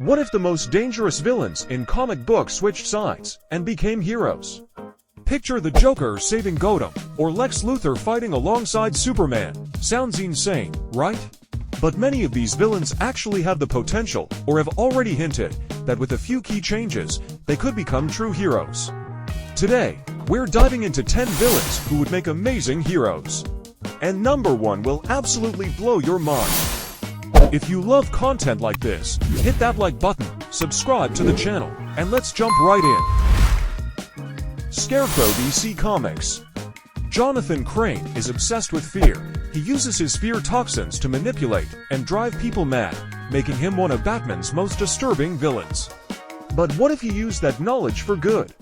What if the most dangerous villains in comic books switched sides and became heroes? Picture the Joker saving Gotham, or Lex Luthor fighting alongside Superman. Sounds insane, right? But many of these villains actually have the potential, or have already hinted, that with a few key changes, they could become true heroes. Today, we're diving into 10 villains who would make amazing heroes. And number 1 will absolutely blow your mind. If you love content like this, hit that like button, subscribe to the channel, and let's jump right in. Scarecrow, DC Comics. Jonathan Crane is obsessed with fear. He uses his fear toxins to manipulate and drive people mad, making him one of Batman's most disturbing villains. But what if he used that knowledge for good?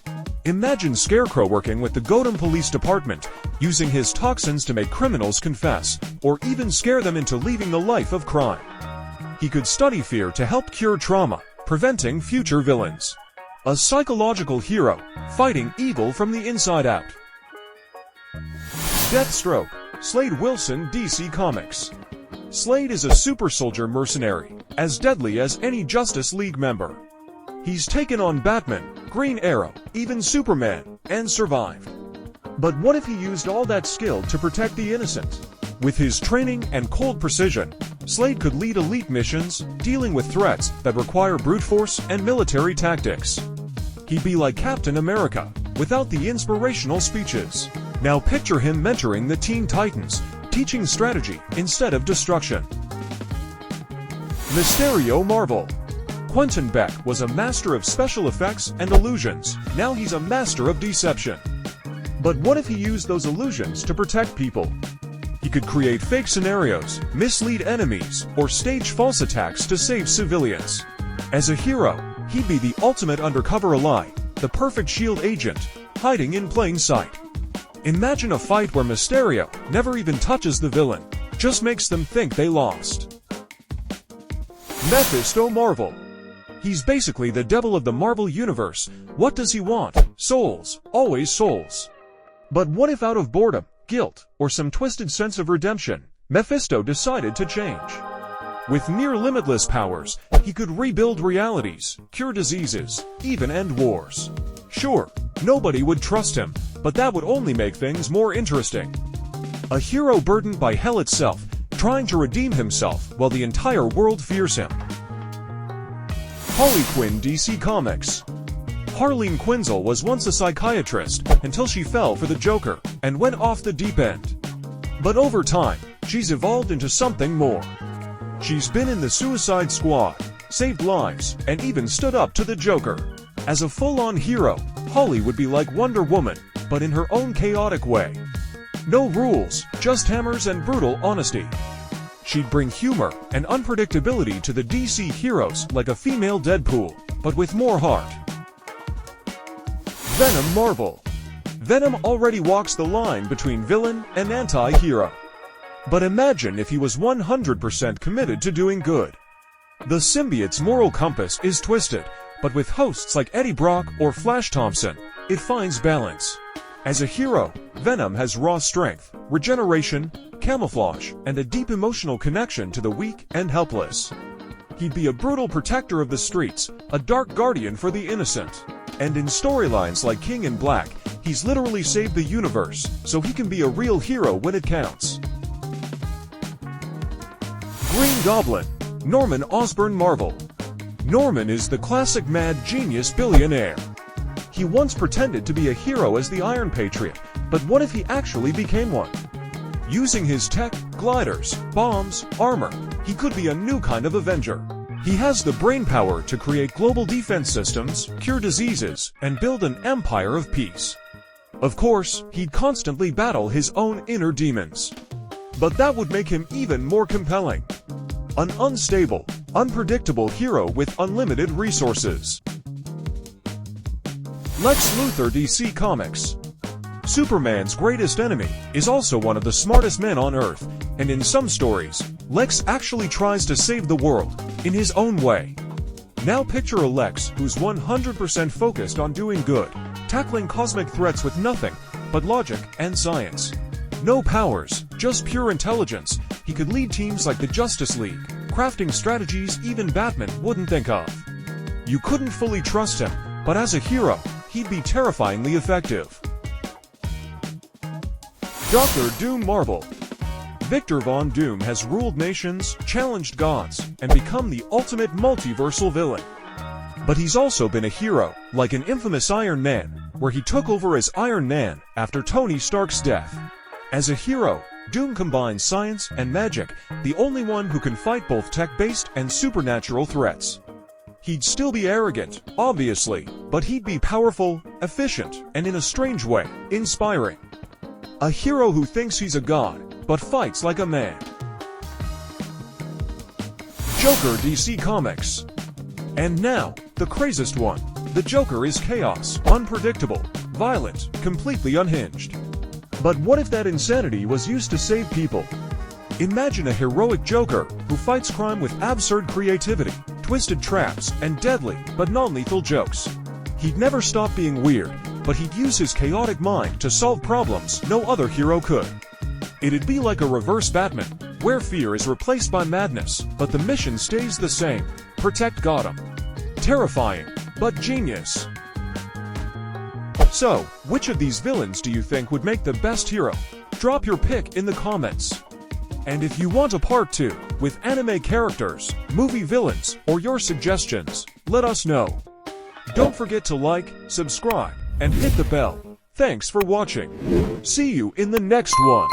Imagine Scarecrow working with the Gotham Police Department, using his toxins to make criminals confess, or even scare them into leaving the life of crime. He could study fear to help cure trauma, preventing future villains. A psychological hero, fighting evil from the inside out. Deathstroke, Slade Wilson, DC Comics. Slade is a super soldier mercenary, as deadly as any Justice League member. He's taken on Batman, Green Arrow, even Superman, and survived. But what if he used all that skill to protect the innocent? With his training and cold precision, Slade could lead elite missions, dealing with threats that require brute force and military tactics. He'd be like Captain America, without the inspirational speeches. Now picture him mentoring the Teen Titans, teaching strategy instead of destruction. Mysterio, Marvel. Quentin Beck was a master of special effects and illusions. Now he's a master of deception. But what if he used those illusions to protect people? He could create fake scenarios, mislead enemies, or stage false attacks to save civilians. As a hero, he'd be the ultimate undercover ally, the perfect shield agent, hiding in plain sight. Imagine a fight where Mysterio never even touches the villain, just makes them think they lost. Methisto, Marvel. He's basically the devil of the Marvel Universe. What does he want? Souls. Always souls. But what if out of boredom, guilt, or some twisted sense of redemption, Methisto decided to change? With near limitless powers, he could rebuild realities, cure diseases, even end wars. Sure, nobody would trust him, but that would only make things more interesting. A hero burdened by hell itself, trying to redeem himself while the entire world fears him. Harley Quinn, DC Comics. Harley Quinn was once a psychiatrist until she fell for the Joker and went off the deep end. But over time, she's evolved into something more. She's been in the Suicide Squad, saved lives, and even stood up to the Joker. As a full-on hero, Harley would be like Wonder Woman, but in her own chaotic way. No rules, just hammers and brutal honesty. She'd bring humor and unpredictability to the DC heroes like a female Deadpool, but with more heart. Venom, Marvel. Venom already walks the line between villain and anti-hero. But imagine if he was 100% committed to doing good. The symbiote's moral compass is twisted, but with hosts like Eddie Brock or Flash Thompson, it finds balance. As a hero, Venom has raw strength, regeneration, camouflage, and a deep emotional connection to the weak and helpless. He'd be a brutal protector of the streets, a dark guardian for the innocent. And in storylines like King in Black, he's literally saved the universe, so he can be a real hero when it counts. Green Goblin, Norman Osborn, Marvel. Norman is the classic mad genius billionaire. He once pretended to be a hero as the Iron Patriot, but what if he actually became one? Using his tech, gliders, bombs, armor, he could be a new kind of Avenger. He has the brainpower to create global defense systems, cure diseases, and build an empire of peace. Of course, he'd constantly battle his own inner demons. But that would make him even more compelling. An unstable, unpredictable hero with unlimited resources. Lex Luthor, DC Comics. Superman's greatest enemy is also one of the smartest men on Earth, and in some stories, Lex actually tries to save the world, in his own way. Now picture a Lex who's 100% focused on doing good, tackling cosmic threats with nothing but logic and science. No powers, just pure intelligence. He could lead teams like the Justice League, crafting strategies even Batman wouldn't think of. You couldn't fully trust him, but as a hero, he'd be terrifyingly effective. Dr. Doom Marvel. Victor Von Doom has ruled nations, challenged gods, and become the ultimate multiversal villain. But he's also been a hero, like an infamous Iron Man, where he took over as Iron Man after Tony Stark's death. As a hero, Doom combines science and magic, the only one who can fight both tech-based and supernatural threats. He'd still be arrogant, obviously, but he'd be powerful, efficient, and in a strange way, inspiring. A hero who thinks he's a god, but fights like a man. Joker DC Comics. And now, the craziest one. The Joker is chaos, unpredictable, violent, completely unhinged. But what if that insanity was used to save people? Imagine a heroic Joker who fights crime with absurd creativity, twisted traps, and deadly, but non-lethal jokes. He'd never stop being weird, but he'd use his chaotic mind to solve problems no other hero could. It'd be like a reverse Batman, where fear is replaced by madness, but the mission stays the same: protect Gotham. Terrifying, but genius. So, which of these villains do you think would make the best hero? Drop your pick in the comments. And if you want a part 2, with anime characters, movie villains, or your suggestions, let us know. Don't forget to like, subscribe, and hit the bell. Thanks for watching. See you in the next one.